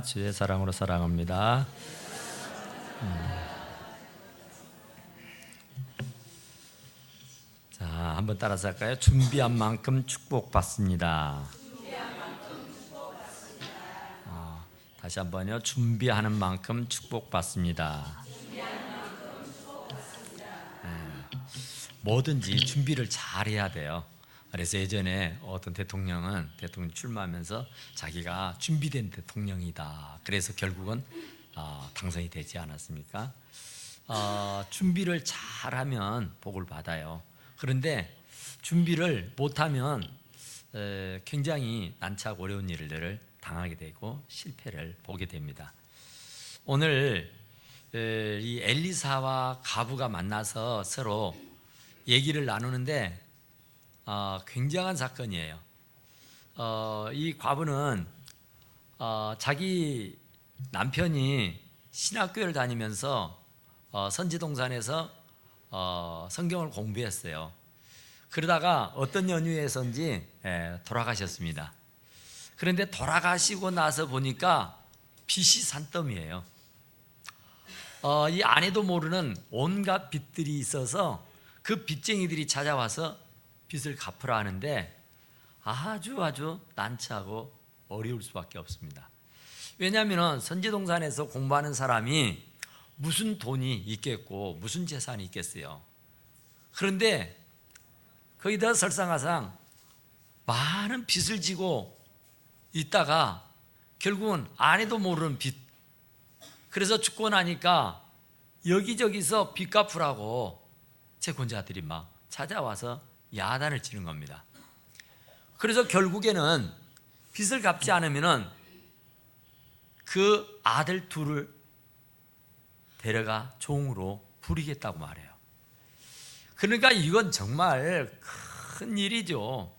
주의 사랑으로 사랑합니다. 자, 한번 따라서 할까요? 준비한 만큼 축복받습니다. 다시 한번요. 준비하는 만큼 축복받습니다. 뭐든지 준비를 잘 해야 돼요. 그래서 예전에 어떤 대통령 출마하면서 자기가 준비된 대통령이다. 그래서 결국은 당선이 되지 않았습니까? 준비를 잘하면 복을 받아요. 그런데 준비를 못하면 굉장히 난처하고 어려운 일들을 당하게 되고 실패를 보게 됩니다. 오늘 이 엘리사와 가부가 만나서 서로 얘기를 나누는데 굉장한 사건이에요. 이 과부는 자기 남편이 신학교를 다니면서 선지동산에서 성경을 공부했어요. 그러다가 어떤 연유에서인지 돌아가셨습니다. 그런데 돌아가시고 나서 보니까 빚이 산더미예요. 이 아내도 모르는 온갖 빚들이 있어서 그 빚쟁이들이 찾아와서 빚을 갚으라 하는데 아주 난처하고 어려울 수밖에 없습니다. 왜냐하면 선지동산에서 공부하는 사람이 무슨 돈이 있겠고 무슨 재산이 있겠어요. 그런데 거기다 설상가상 많은 빚을 지고 있다가 결국은 아내도 모르는 빚, 그래서 죽고 나니까 여기저기서 빚 갚으라고 채권자들이 막 찾아와서 야단을 치는 겁니다. 그래서 결국에는 빚을 갚지 않으면 그 아들 둘을 데려가 종으로 부리겠다고 말해요. 그러니까 이건 정말 큰 일이죠.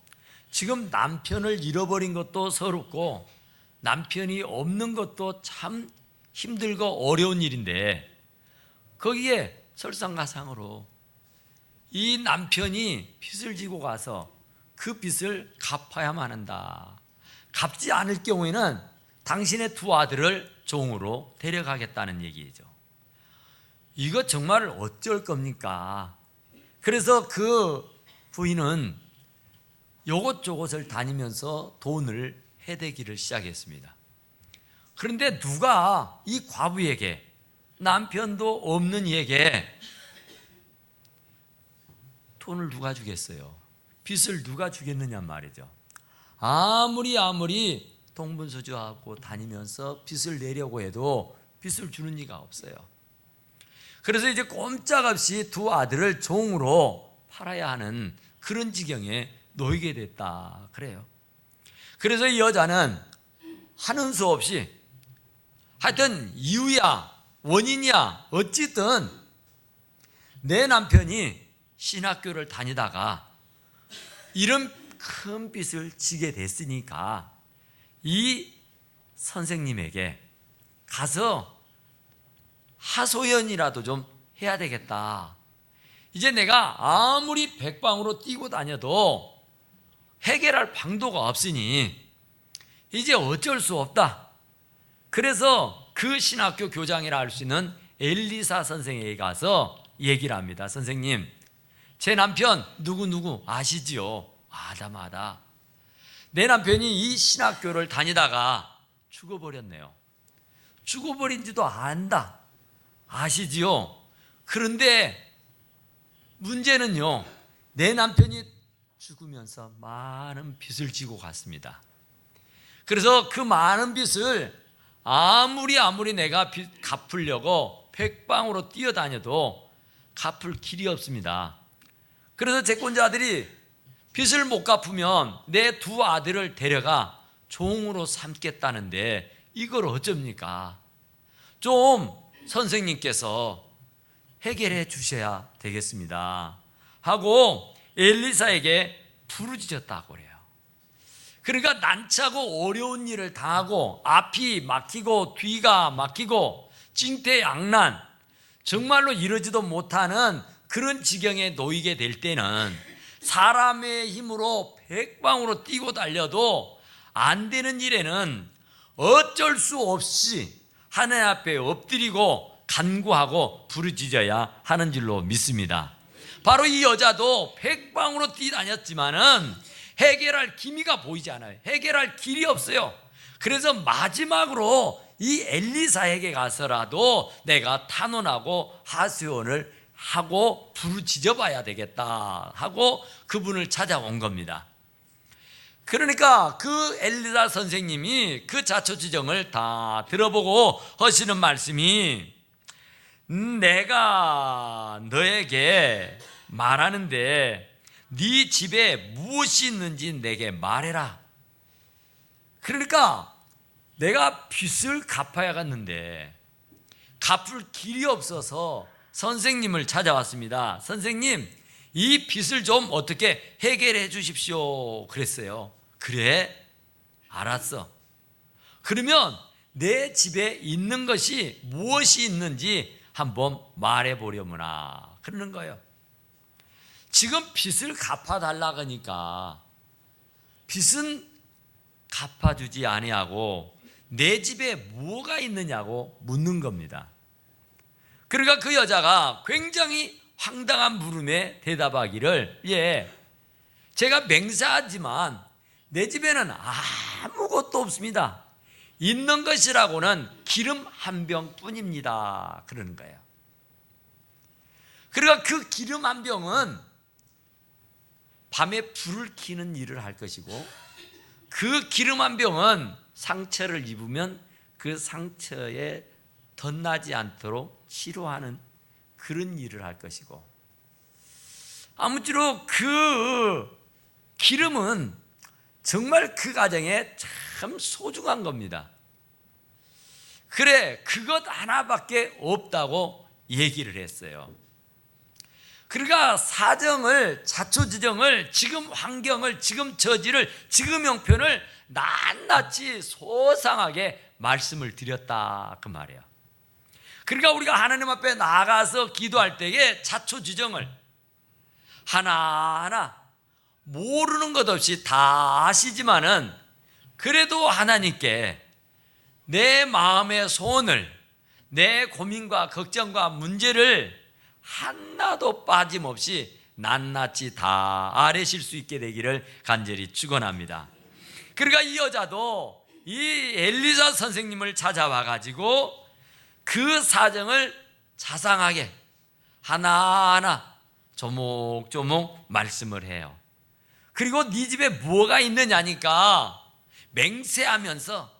지금 남편을 잃어버린 것도 서럽고 남편이 없는 것도 참 힘들고 어려운 일인데 거기에 설상가상으로 이 남편이 빚을 지고 가서 그 빚을 갚아야만 한다. 갚지 않을 경우에는 당신의 두 아들을 종으로 데려가겠다는 얘기죠. 이거 정말 어쩔 겁니까? 그래서 그 부인은 요것저것을 다니면서 돈을 해대기를 시작했습니다. 그런데 누가 이 과부에게, 남편도 없는 이에게 돈을 누가 주겠어요? 빚을 누가 주겠느냐 말이죠. 아무리 동분서주하고 다니면서 빚을 내려고 해도 빚을 주는 이가 없어요. 그래서 이제 꼼짝없이 두 아들을 종으로 팔아야 하는 그런 지경에 놓이게 됐다 그래요. 그래서 이 여자는 하는 수 없이 하여튼 이유야 원인이야 어쨌든 내 남편이 신학교를 다니다가 이런 큰 빚을 지게 됐으니까 이 선생님에게 가서 하소연이라도 좀 해야 되겠다. 이제 내가 아무리 백방으로 뛰고 다녀도 해결할 방도가 없으니 이제 어쩔 수 없다. 그래서 그 신학교 교장이라 할 수 있는 엘리사 선생에게 가서 얘기를 합니다. 선생님, 제 남편 누구 아시지요? 아다마다 내 남편이 이 신학교를 다니다가 죽어버렸네요. 죽어버린지도 안다. 아시지요? 그런데 문제는요, 내 남편이 죽으면서 많은 빚을 지고 갔습니다. 그래서 그 많은 빚을 아무리 내가 빚 갚으려고 백방으로 뛰어다녀도 갚을 길이 없습니다. 그래서 채권자들이 빚을 못 갚으면 내 두 아들을 데려가 종으로 삼겠다는데 이걸 어쩝니까? 좀 선생님께서 해결해 주셔야 되겠습니다 하고 엘리사에게 부르짖었다고 그래요. 그러니까 난처하고 어려운 일을 당하고 앞이 막히고 뒤가 막히고 징태양난, 정말로 이러지도 못하는 그런 지경에 놓이게 될 때는 사람의 힘으로 백방으로 뛰고 달려도 안 되는 일에는 어쩔 수 없이 하나님 앞에 엎드리고 간구하고 부르짖어야 하는 줄로 믿습니다. 바로 이 여자도 백방으로 뛰다녔지만은 해결할 기미가 보이지 않아요. 해결할 길이 없어요. 그래서 마지막으로 이 엘리사에게 가서라도 내가 탄원하고 하소연을 하고 부르짖어 봐야 되겠다 하고 그분을 찾아온 겁니다. 그러니까 그 엘리사 선생님이 그 자초지정을 다 들어보고 하시는 말씀이, 내가 너에게 말하는데 네 집에 무엇이 있는지 내게 말해라. 그러니까 내가 빚을 갚아야겠는데 갚을 길이 없어서 선생님을 찾아왔습니다. 선생님, 이 빚을 좀 어떻게 해결해 주십시오. 그랬어요. 그래, 알았어. 그러면 내 집에 있는 것이 무엇이 있는지 한번 말해보려무나. 그러는 거예요. 지금 빚을 갚아달라고 하니까 빚은 갚아주지 아니하고 내 집에 뭐가 있느냐고 묻는 겁니다. 그러니까 그 여자가 굉장히 황당한 물음에 대답하기를, 예, 제가 맹세하지만 내 집에는 아무것도 없습니다. 있는 것이라고는 기름 한 병뿐입니다. 그러는 거예요. 그러니까 그 기름 한 병은 밤에 불을 켜는 일을 할 것이고, 그 기름 한 병은 상처를 입으면 그 상처에 덧나지 않도록 치료하는 그런 일을 할 것이고, 아무쪼록 그 기름은 정말 그 가정에 참 소중한 겁니다. 그래, 그것 하나밖에 없다고 얘기를 했어요. 그러니까 사정을, 자초지정을, 지금 환경을, 지금 처지를, 지금 형편을 낱낱이 소상하게 말씀을 드렸다 그 말이에요. 그러니까 우리가 하나님 앞에 나가서 기도할 때에 자초지정을 하나하나 모르는 것 없이 다 아시지만은 그래도 하나님께 내 마음의 소원을, 내 고민과 걱정과 문제를 하나도 빠짐없이 낱낱이 다 아뢰실 수 있게 되기를 간절히 축원합니다. 그러니까 이 여자도 이 엘리사 선생님을 찾아와 가지고 그 사정을 자상하게 하나하나 조목조목 말씀을 해요. 그리고 네 집에 뭐가 있느냐니까 맹세하면서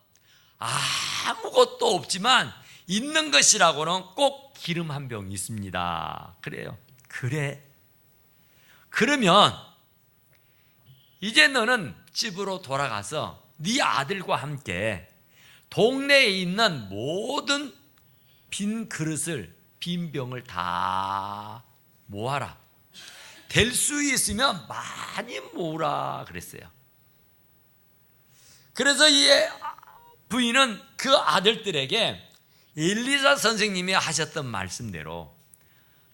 아무것도 없지만 있는 것이라고는 꼭 기름 한 병 있습니다. 그래요. 그래. 그러면 이제 너는 집으로 돌아가서 네 아들과 함께 동네에 있는 모든 빈 그릇을, 빈 병을 다 모아라. 될 수 있으면 많이 모으라 그랬어요. 그래서 이 부인은 그 아들들에게 엘리사 선생님이 하셨던 말씀대로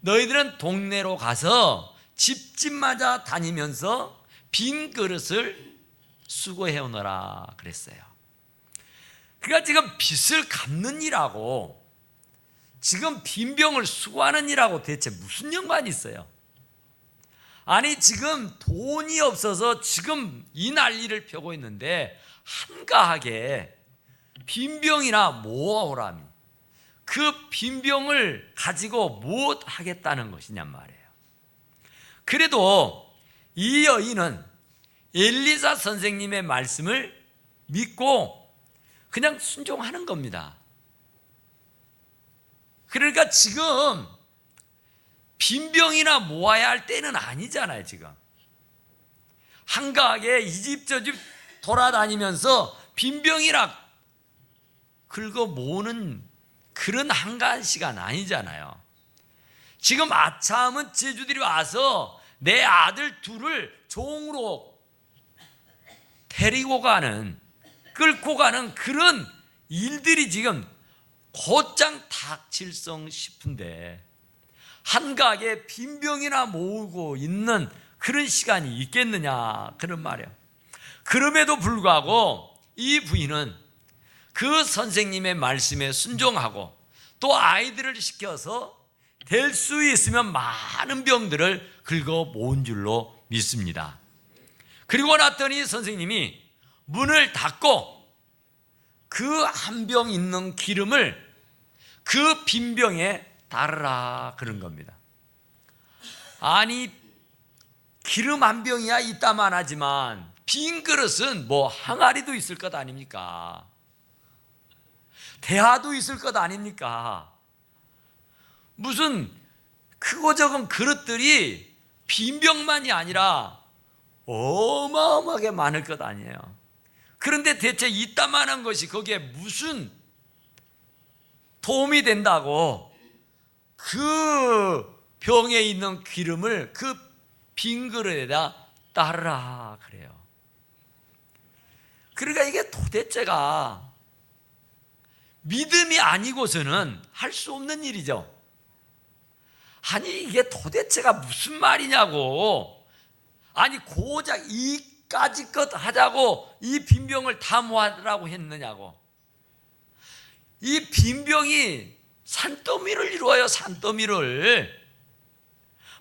너희들은 동네로 가서 집집마다 다니면서 빈 그릇을 수거해 오너라 그랬어요. 그러니까 지금 빚을 갚는 일하고 지금 빈병을 수거하는 일하고 대체 무슨 연관이 있어요? 아니, 지금 돈이 없어서 지금 이 난리를 펴고 있는데 한가하게 빈병이나 모아오라니, 그 빈병을 가지고 무엇 하겠다는 것이냔 말이에요. 그래도 이 여인은 엘리사 선생님의 말씀을 믿고 그냥 순종하는 겁니다. 그러니까 지금 빈병이나 모아야 할 때는 아니잖아요. 지금 한가하게 이 집 저 집 돌아다니면서 빈병이나 긁어 모으는 그런 한가한 시간 아니잖아요. 지금 아차하면 제주들이 와서 내 아들 둘을 종으로 데리고 가는, 끌고 가는 그런 일들이 지금 곧장 닥칠성 싶은데 한가하게 빈병이나 모으고 있는 그런 시간이 있겠느냐, 그런 말이에요. 그럼에도 불구하고 이 부인은 그 선생님의 말씀에 순종하고 또 아이들을 시켜서 될 수 있으면 많은 병들을 긁어 모은 줄로 믿습니다. 그리고 났더니 선생님이 문을 닫고 그 한 병 있는 기름을 그 빈 병에 따르라 그런 겁니다. 아니, 기름 한 병이야 있다만 하지만 빈 그릇은 뭐 항아리도 있을 것 아닙니까? 대하도 있을 것 아닙니까? 무슨 크고 적은 그릇들이 빈 병만이 아니라 어마어마하게 많을 것 아니에요. 그런데 대체 이따만한 것이 거기에 무슨 도움이 된다고 그 병에 있는 기름을 그 빈 그릇에다 따르라 그래요. 그러니까 이게 도대체가 믿음이 아니고서는 할 수 없는 일이죠. 아니, 이게 도대체가 무슨 말이냐고. 아니, 고작 이까지 것 하자고 이 빈병을 다 모아라고 했느냐고. 이 빈병이 산더미를 이루어요. 산더미를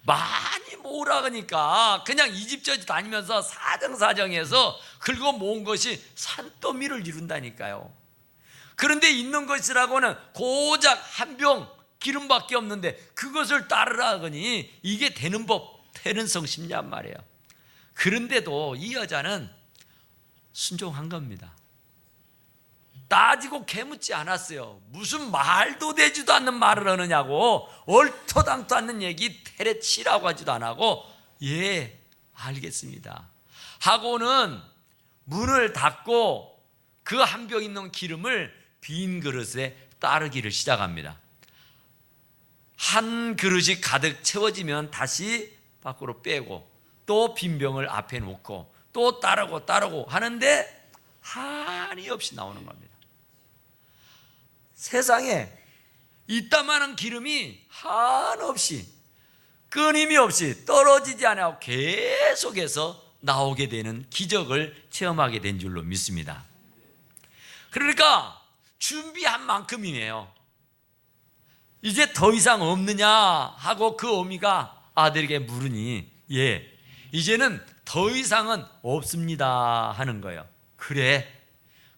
많이 모으라 그러니까 그냥 이 집 저 집 다니면서 사정사정해서 긁어 모은 것이 산더미를 이룬다니까요. 그런데 있는 것이라고는 고작 한 병 기름밖에 없는데 그것을 따르라 하더니 이게 되는 법, 되는 성심냔 말이에요. 그런데도 이 여자는 순종한 겁니다. 따지고 캐묻지 않았어요. 무슨 말도 되지도 않는 말을 하느냐고, 얼토당토 않는 얘기 테레치라고 하지도 안 하고, 예, 알겠습니다 하고는 문을 닫고 그 한 병 있는 기름을 빈 그릇에 따르기를 시작합니다. 한 그릇이 가득 채워지면 다시 밖으로 빼고 또 빈 병을 앞에 놓고 또 따르고 하는데 한이 없이 나오는 겁니다. 세상에 이따만한 기름이 한없이 끊임이 없이 떨어지지 않고 계속해서 나오게 되는 기적을 체험하게 된 줄로 믿습니다. 그러니까 준비한 만큼이에요. 이제 더 이상 없느냐 하고 그 어미가 아들에게 물으니, 예, 이제는 더 이상은 없습니다 하는 거예요. 그래,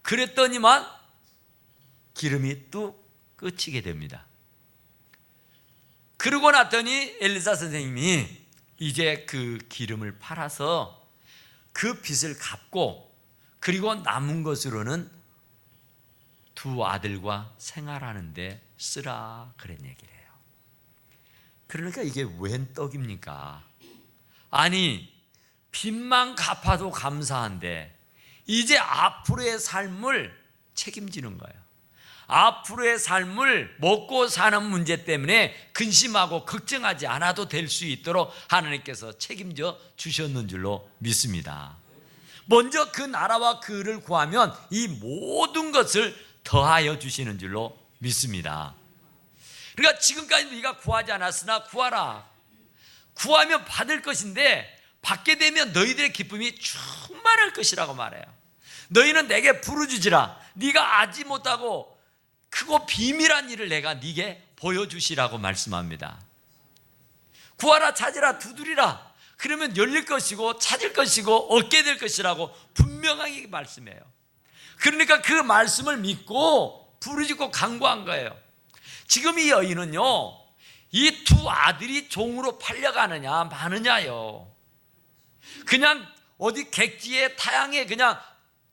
그랬더니만 기름이 뚝 끝이게 됩니다. 그러고 났더니 엘리사 선생님이 이제 그 기름을 팔아서 그 빚을 갚고 그리고 남은 것으로는 두 아들과 생활하는데 쓰라 그런 얘기를 해요. 그러니까 이게 웬 떡입니까? 아니, 빚만 갚아도 감사한데 이제 앞으로의 삶을 책임지는 거예요. 앞으로의 삶을 먹고 사는 문제 때문에 근심하고 걱정하지 않아도 될 수 있도록 하나님께서 책임져 주셨는 줄로 믿습니다. 먼저 그 나라와 그를 구하면 이 모든 것을 더하여 주시는 줄로 믿습니다. 그러니까 지금까지 네가 구하지 않았으나 구하라. 구하면 받을 것인데 받게 되면 너희들의 기쁨이 충만할 것이라고 말해요. 너희는 내게 부르짖으라. 네가 알지 못하고 크고 비밀한 일을 내가 네게 보여주시라고 말씀합니다. 구하라, 찾으라, 두드리라. 그러면 열릴 것이고 찾을 것이고 얻게 될 것이라고 분명하게 말씀해요. 그러니까 그 말씀을 믿고 부르짖고 간구한 거예요. 지금 이 여인은요, 이 두 아들이 종으로 팔려가느냐 마느냐요. 그냥 어디 객지에 타양에 그냥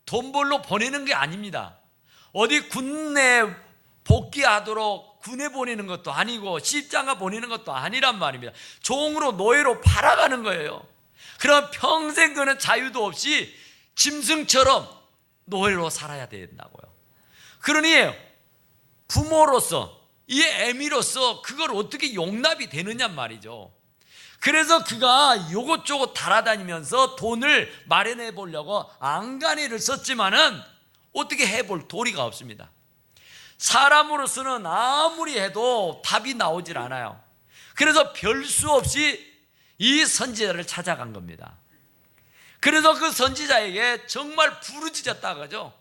돈 벌러 보내는 게 아닙니다. 어디 군내 복귀하도록 군에 보내는 것도 아니고 시집장가 보내는 것도 아니란 말입니다. 종으로 노예로 팔아가는 거예요. 그럼 평생 그는 자유도 없이 짐승처럼 노예로 살아야 된다고요. 그러니 부모로서 이 애미로서 그걸 어떻게 용납이 되느냐 말이죠. 그래서 그가 요것저것 달아다니면서 돈을 마련해 보려고 안간힘을 썼지만은 어떻게 해볼 도리가 없습니다. 사람으로서는 아무리 해도 답이 나오질 않아요. 그래서 별 수 없이 이 선지자를 찾아간 겁니다. 그래서 그 선지자에게 정말 부르짖었다 그러죠.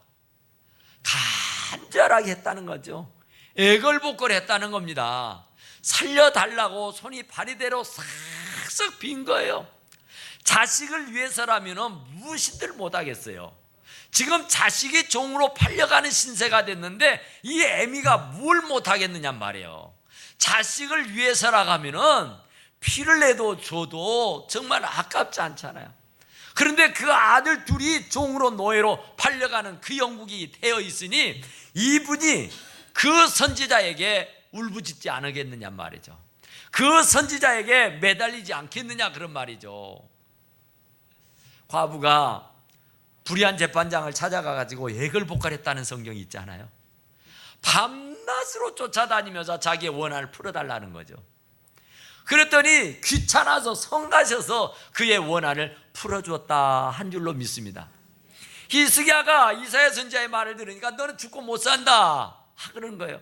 간절하게 했다는 거죠. 애걸복걸 했다는 겁니다. 살려달라고 손이 바리대로 싹싹 빈 거예요. 자식을 위해서라면 무엇이든 못하겠어요. 지금 자식이 종으로 팔려가는 신세가 됐는데 이 애미가 뭘 못하겠느냐 말이에요. 자식을 위해서라고 하면은 피를 내도 줘도 정말 아깝지 않잖아요. 그런데 그 아들 둘이 종으로 노예로 팔려가는 그 영국이 되어 있으니 이분이 그 선지자에게 울부짖지 않겠느냐 말이죠. 그 선지자에게 매달리지 않겠느냐 그런 말이죠. 과부가 불의한 재판장을 찾아가가지고 애걸복걸했다는 성경이 있잖아요. 밤낮으로 쫓아다니면서 자기의 원한을 풀어달라는 거죠. 그랬더니 귀찮아서 성가셔서 그의 원한을 풀어주었다 한 줄로 믿습니다. 히스기야가 이사야 선지자의 말을 들으니까 너는 죽고 못 산다 그러는 거예요.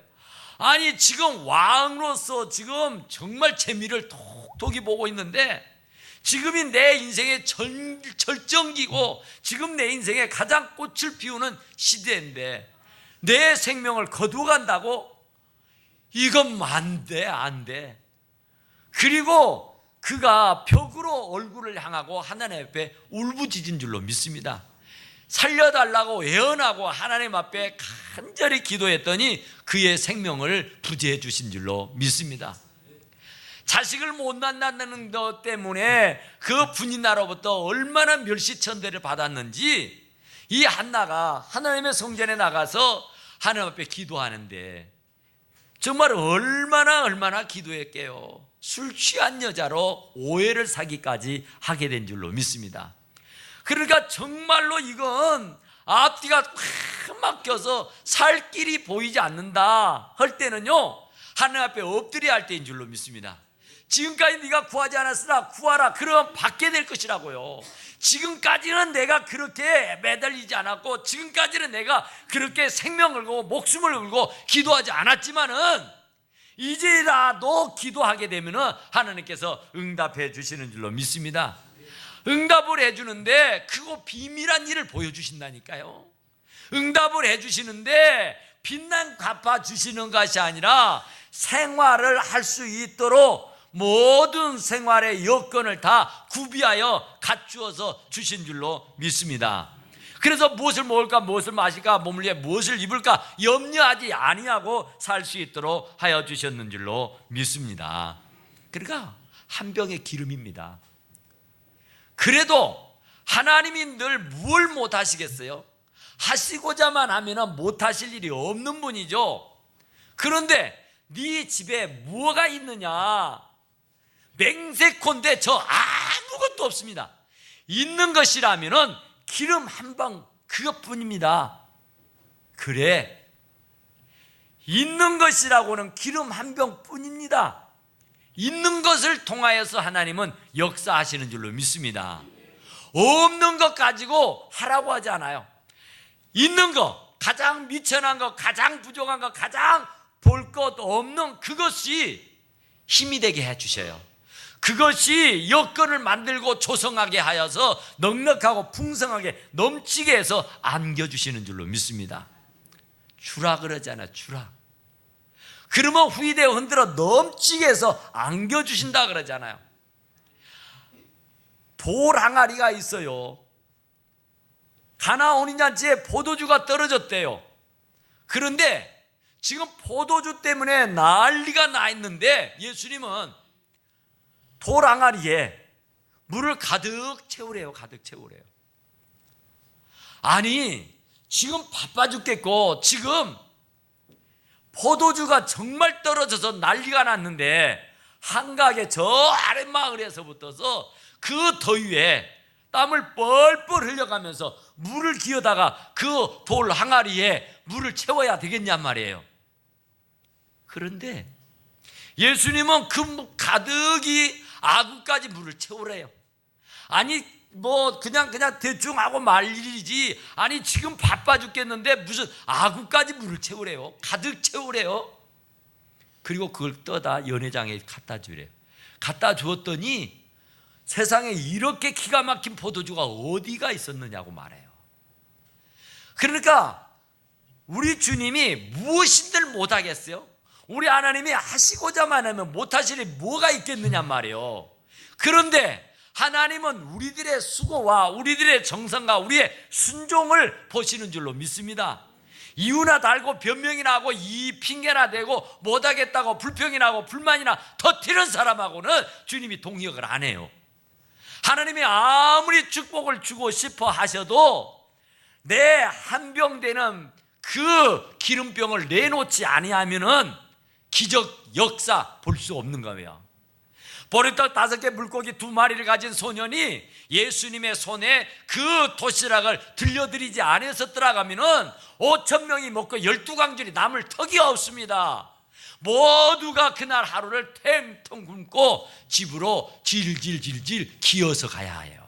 아니 지금 왕으로서 지금 정말 재미를 톡톡히 보고 있는데 지금이 내 인생의 절정기고 지금 내 인생에 가장 꽃을 피우는 시대인데 내 생명을 거두어간다고? 이건 안 돼, 안 돼. 그리고 그가 벽으로 얼굴을 향하고 하나님 앞에 울부짖은 줄로 믿습니다. 살려달라고 애원하고 하나님 앞에 간절히 기도했더니 그의 생명을 부지해 주신 줄로 믿습니다. 자식을 못 낳는다는 것 때문에 그 분인나로부터 얼마나 멸시천대를 받았는지 이 한나가 하나님의 성전에 나가서 하나님 앞에 기도하는데 정말 얼마나 기도했게요. 술 취한 여자로 오해를 사기까지 하게 된 줄로 믿습니다. 그러니까 정말로 이건 앞뒤가 확 막혀서 살 길이 보이지 않는다 할 때는요 하나님 앞에 엎드려야 할 때인 줄로 믿습니다. 지금까지 네가 구하지 않았으나 구하라. 그러면 받게 될 것이라고요. 지금까지는 내가 그렇게 매달리지 않았고 지금까지는 내가 그렇게 생명을 걸고 목숨을 걸고 기도하지 않았지만은 이제라도 기도하게 되면은 하나님께서 응답해 주시는 줄로 믿습니다. 응답을 해주는데 크고 비밀한 일을 보여주신다니까요. 응답을 해주시는데 빛난 갚아주시는 것이 아니라 생활을 할 수 있도록 모든 생활의 여건을 다 구비하여 갖추어서 주신 줄로 믿습니다. 그래서 무엇을 먹을까 무엇을 마실까 몸을 위해 무엇을 입을까 염려하지 아니하고 살 수 있도록 하여 주셨는 줄로 믿습니다. 그러니까 한 병의 기름입니다. 그래도 하나님이 늘 뭘 못하시겠어요? 하시고자만 하면 못하실 일이 없는 분이죠. 그런데 네 집에 뭐가 있느냐? 맹세컨대 저 아무것도 없습니다. 있는 것이라면 기름 한 방 그것뿐입니다. 그래, 있는 것이라고는 기름 한 병뿐입니다. 있는 것을 통하여서 하나님은 역사하시는 줄로 믿습니다. 없는 것 가지고 하라고 하지 않아요. 있는 것, 가장 미천한 것, 가장 부족한 것, 가장 볼 것 없는 그것이 힘이 되게 해주셔요. 그것이 여건을 만들고 조성하게 하여서 넉넉하고 풍성하게 넘치게 해서 안겨주시는 줄로 믿습니다. 주라 그러잖아요. 주라. 그러면 후이되어 흔들어 넘치게 해서 안겨주신다 그러잖아요. 돌 항아리가 있어요. 가나 온인잔치에 포도주가 떨어졌대요. 그런데 지금 포도주 때문에 난리가 나 있는데 예수님은 돌 항아리에 물을 가득 채우래요. 가득 채우래요. 아니 지금 바빠 죽겠고 지금 포도주가 정말 떨어져서 난리가 났는데 한가하게 저 아랫마을에서부터서 그 더위에 땀을 뻘뻘 흘려가면서 물을 기어다가 그 돌 항아리에 물을 채워야 되겠냔 말이에요. 그런데 예수님은 그 가득이 아구까지 물을 채우래요. 아니 뭐 그냥 대충 하고 말 일이지. 아니 지금 바빠 죽겠는데 무슨 아구까지 물을 채우래요. 가득 채우래요. 그리고 그걸 떠다 연회장에 갖다 주래요. 갖다 주었더니 세상에 이렇게 기가 막힌 포도주가 어디가 있었느냐고 말해요. 그러니까 우리 주님이 무엇인들 못하겠어요? 우리 하나님이 하시고자만 하면 못하실 일이 뭐가 있겠느냐 말이에요. 그런데 하나님은 우리들의 수고와 우리들의 정성과 우리의 순종을 보시는 줄로 믿습니다. 이유나 달고 변명이나 하고 이 핑계나 대고 못하겠다고 불평이나 하고 불만이나 터뜨리는 사람하고는 주님이 동역을 안 해요. 하나님이 아무리 축복을 주고 싶어 하셔도 내 한 병 되는 그 기름병을 내놓지 아니하면은 기적 역사 볼 수 없는 거예요. 보리떡 5개 물고기 2마리를 가진 소년이 예수님의 손에 그 도시락을 들려드리지 않았었더라 하면은 5,000명이 먹고 12광줄이 남을 턱이 없습니다. 모두가 그날 하루를 탱텅 굶고 집으로 질질질질 기어서 가야 해요.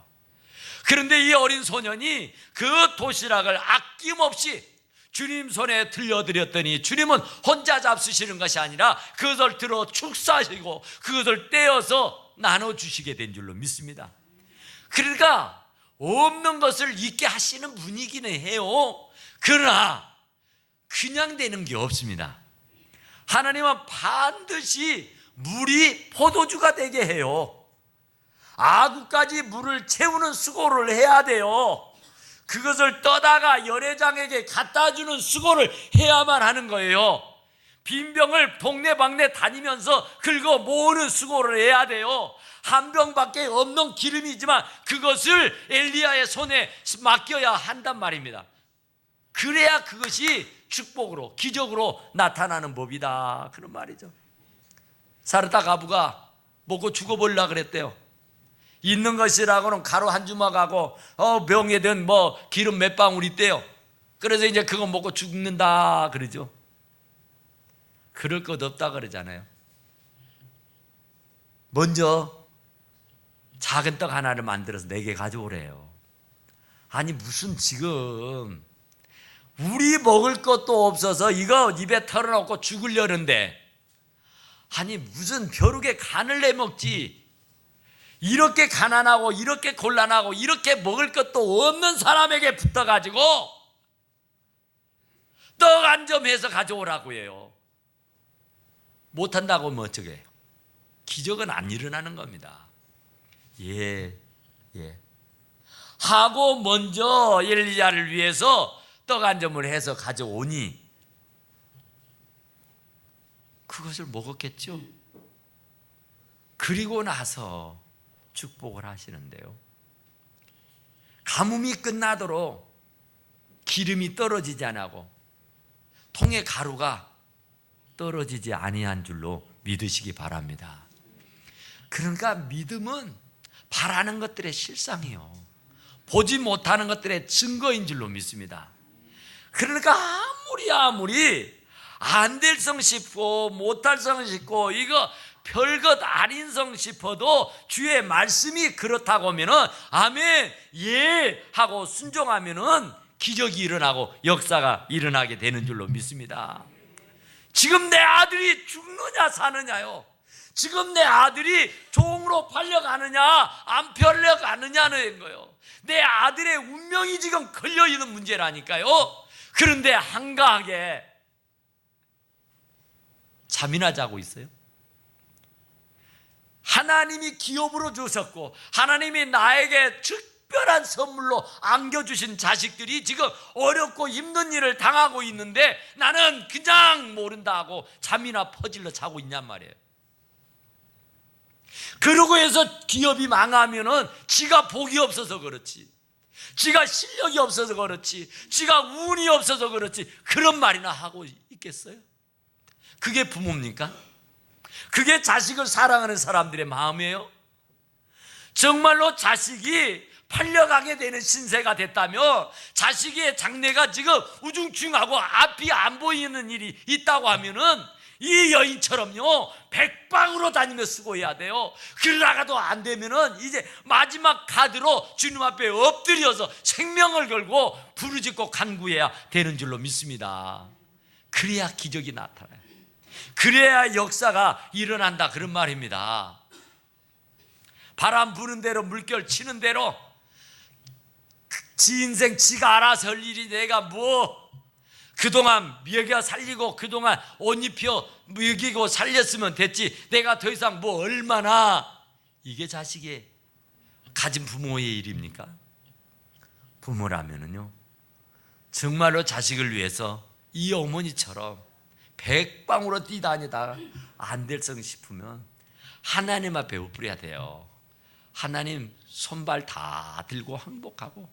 그런데 이 어린 소년이 그 도시락을 아낌없이 주님 손에 들려드렸더니 주님은 혼자 잡수시는 것이 아니라 그것을 들어 축사하시고 그것을 떼어서 나눠주시게 된 줄로 믿습니다. 그러니까 없는 것을 있게 하시는 분이기는 해요. 그러나 그냥 되는 게 없습니다. 하나님은 반드시 물이 포도주가 되게 해요. 아구까지 물을 채우는 수고를 해야 돼요. 그것을 떠다가 열애장에게 갖다 주는 수고를 해야만 하는 거예요. 빈병을 동네방네 다니면서 긁어 모으는 수고를 해야 돼요. 한 병밖에 없는 기름이지만 그것을 엘리야의 손에 맡겨야 한단 말입니다. 그래야 그것이 축복으로 기적으로 나타나는 법이다, 그런 말이죠. 사르타 가부가 먹고 죽어버리려고 그랬대요. 있는 것이라고는 가루 한 주먹하고 병에든 뭐 기름 몇 방울 있대요. 그래서 이제 그거 먹고 죽는다 그러죠. 그럴 것 없다 그러잖아요. 먼저 작은 떡 하나를 만들어서 4개 가져오래요. 아니 무슨 지금 우리 먹을 것도 없어서 이거 입에 털어놓고 죽으려는데, 아니 무슨 벼룩에 간을 내먹지, 이렇게 가난하고 이렇게 곤란하고 이렇게 먹을 것도 없는 사람에게 붙어가지고 떡 한 점 해서 가져오라고 해요. 못한다고 하면 어쩌게 해요? 기적은 안 일어나는 겁니다. 예. 하고 먼저 엘리야를 위해서 떡 한 점을 해서 가져오니 그것을 먹었겠죠. 그리고 나서 축복을 하시는데요, 가뭄이 끝나도록 기름이 떨어지지 않고 통의 가루가 떨어지지 아니한 줄로 믿으시기 바랍니다. 그러니까 믿음은 바라는 것들의 실상이요, 보지 못하는 것들의 증거인 줄로 믿습니다. 그러니까 아무리 안 될 성 싶고 못할 성 싶고 이거 별것 아닌 성 싶어도 주의 말씀이 그렇다고 하면은 아멘 예 하고 순종하면은 기적이 일어나고 역사가 일어나게 되는 줄로 믿습니다. 지금 내 아들이 죽느냐 사느냐요, 지금 내 아들이 종으로 팔려가느냐 안 팔려가느냐는 거예요. 내 아들의 운명이 지금 걸려있는 문제라니까요. 그런데 한가하게 잠이나 자고 있어요. 하나님이 기업으로 주셨고 하나님이 나에게 특별한 선물로 안겨주신 자식들이 지금 어렵고 힘든 일을 당하고 있는데 나는 그냥 모른다 하고 잠이나 퍼질러 자고 있냔 말이에요. 그러고 해서 기업이 망하면은 지가 복이 없어서 그렇지, 지가 실력이 없어서 그렇지, 지가 운이 없어서 그렇지 그런 말이나 하고 있겠어요? 그게 부모입니까? 그게 자식을 사랑하는 사람들의 마음이에요? 정말로 자식이 팔려가게 되는 신세가 됐다며 자식의 장래가 지금 우중충하고 앞이 안 보이는 일이 있다고 하면은 이 여인처럼요 백방으로 다니며 수고해야 돼요. 그러다가도 안 되면은 이제 마지막 카드로 주님 앞에 엎드려서 생명을 걸고 부르짖고 간구해야 되는 줄로 믿습니다. 그래야 기적이 나타나요. 그래야 역사가 일어난다, 그런 말입니다. 바람 부는 대로 물결 치는 대로 지 인생 지가 알아서 할 일이 내가 뭐, 그동안 먹여 살리고 그동안 옷 입혀 먹이고 살렸으면 됐지, 내가 더 이상 뭐 얼마나. 이게 자식의 가진 부모의 일입니까? 부모라면은요, 정말로 자식을 위해서 이 어머니처럼 백방으로 뛰다니다가 안 될 성 싶으면 하나님 앞에 엎드려야 돼요. 하나님 손발 다 들고 항복하고,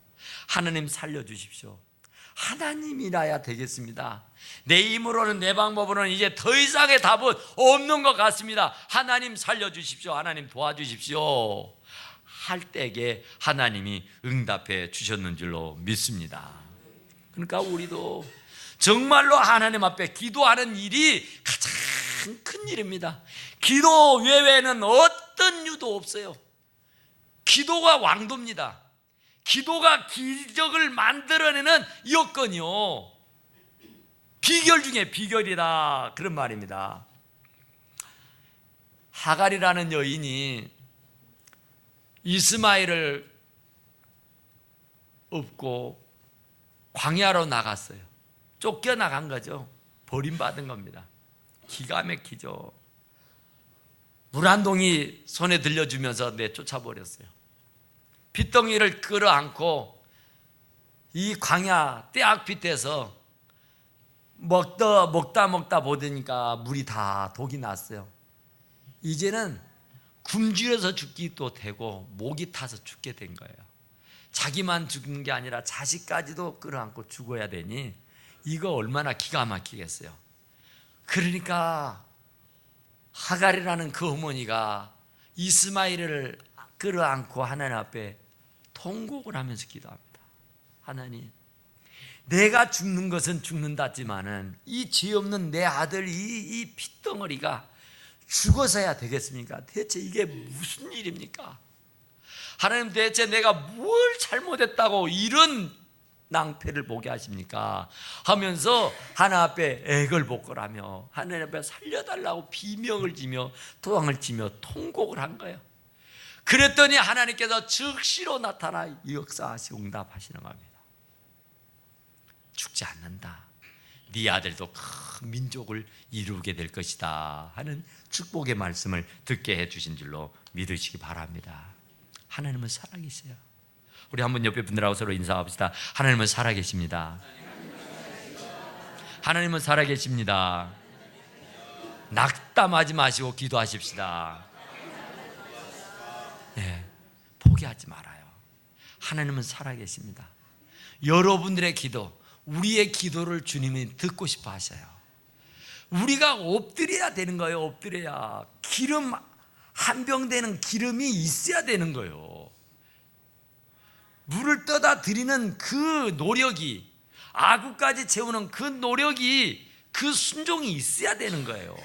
하나님 살려주십시오. 하나님이라야 되겠습니다. 내 힘으로는, 내 방법으로는 이제 더 이상의 답은 없는 것 같습니다. 하나님 살려주십시오. 하나님 도와주십시오. 할 때에 하나님이 응답해 주셨는 줄로 믿습니다. 그러니까 우리도 정말로 하나님 앞에 기도하는 일이 가장 큰 일입니다. 기도 외에는 어떤 이유도 없어요. 기도가 왕도입니다. 기도가 기적을 만들어내는 여건이요, 비결 중에 비결이다, 그런 말입니다. 하갈이라는 여인이 이스마엘을 업고 광야로 나갔어요. 쫓겨나간 거죠. 버림받은 겁니다. 기가 막히죠. 물 한 동이 손에 들려주면서 내쫓아버렸어요. 핏덩이를 끌어안고 이 광야 떼약빛에서 먹다 보니까 물이 다 독이 났어요. 이제는 굶주려서 죽기도 되고 목이 타서 죽게 된 거예요. 자기만 죽는 게 아니라 자식까지도 끌어안고 죽어야 되니 이거 얼마나 기가 막히겠어요. 그러니까 하갈이라는 그 어머니가 이스마엘을 끌어안고 하나님 앞에 통곡을 하면서 기도합니다. 하나님, 내가 죽는 것은 죽는다지만은 이 죄 없는 내 아들 이 핏덩어리가 죽어서야 되겠습니까? 대체 이게 무슨 일입니까? 하나님, 대체 내가 뭘 잘못했다고 이런 낭패를 보게 하십니까? 하면서 하나님 앞에 애걸복걸하며 하나님 앞에 살려달라고 비명을 지며 도망을 치며 통곡을 한 거예요. 그랬더니 하나님께서 즉시로 나타나 역사하시고 응답하시는 겁니다. 죽지 않는다. 네 아들도 큰 민족을 이루게 될 것이다 하는 축복의 말씀을 듣게 해주신 줄로 믿으시기 바랍니다. 하나님은 살아계세요. 우리 한번 옆에 분들하고 서로 인사합시다. 하나님은 살아계십니다. 하나님은 살아계십니다. 낙담하지 마시고 기도하십시다. 네, 포기하지 말아요. 하나님은 살아계십니다. 여러분들의 기도, 우리의 기도를 주님이 듣고 싶어 하셔요. 우리가 엎드려야 되는 거예요. 엎드려야. 기름 한 병 되는 기름이 있어야 되는 거예요. 물을 떠다 드리는 그 노력이, 아구까지 채우는 그 노력이, 그 순종이 있어야 되는 거예요.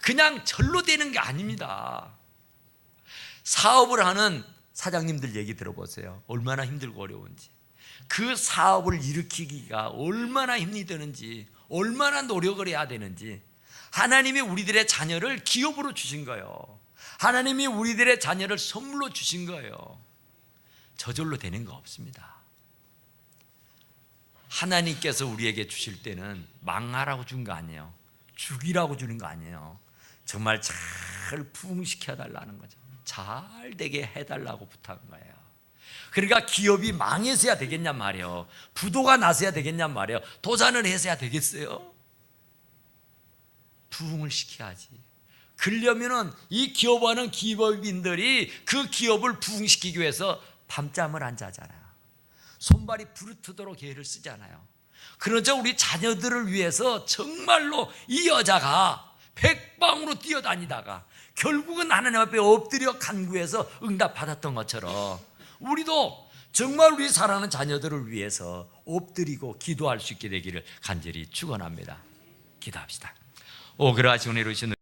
그냥 절로 되는 게 아닙니다. 사업을 하는 사장님들 얘기 들어보세요. 얼마나 힘들고 어려운지. 그 사업을 일으키기가 얼마나 힘이 드는지, 얼마나 노력을 해야 되는지. 하나님이 우리들의 자녀를 기업으로 주신 거예요. 하나님이 우리들의 자녀를 선물로 주신 거예요. 저절로 되는 거 없습니다. 하나님께서 우리에게 주실 때는 망하라고 준 거 아니에요. 죽이라고 주는 거 아니에요. 정말 잘 부흥시켜 달라는 거죠. 잘 되게 해달라고 부탁한 거예요. 그러니까 기업이 망해서야 되겠냔 말이에요. 부도가 나서야 되겠냔 말이에요. 도산을 해서야 되겠어요? 부흥을 시켜야지. 그러려면은 이 기업하는 기업인들이 그 기업을 부흥시키기 위해서 밤잠을 안 자잖아요. 손발이 부르트도록 애를 쓰잖아요. 그러자 우리 자녀들을 위해서 정말로 이 여자가 백방으로 뛰어다니다가 결국은 하나님 앞에 엎드려 간구해서 응답받았던 것처럼 우리도 정말 우리 사랑하는 자녀들을 위해서 엎드리고 기도할 수 있게 되기를 간절히 축원합니다. 기도합시다. 오 그러하시오니 이루시는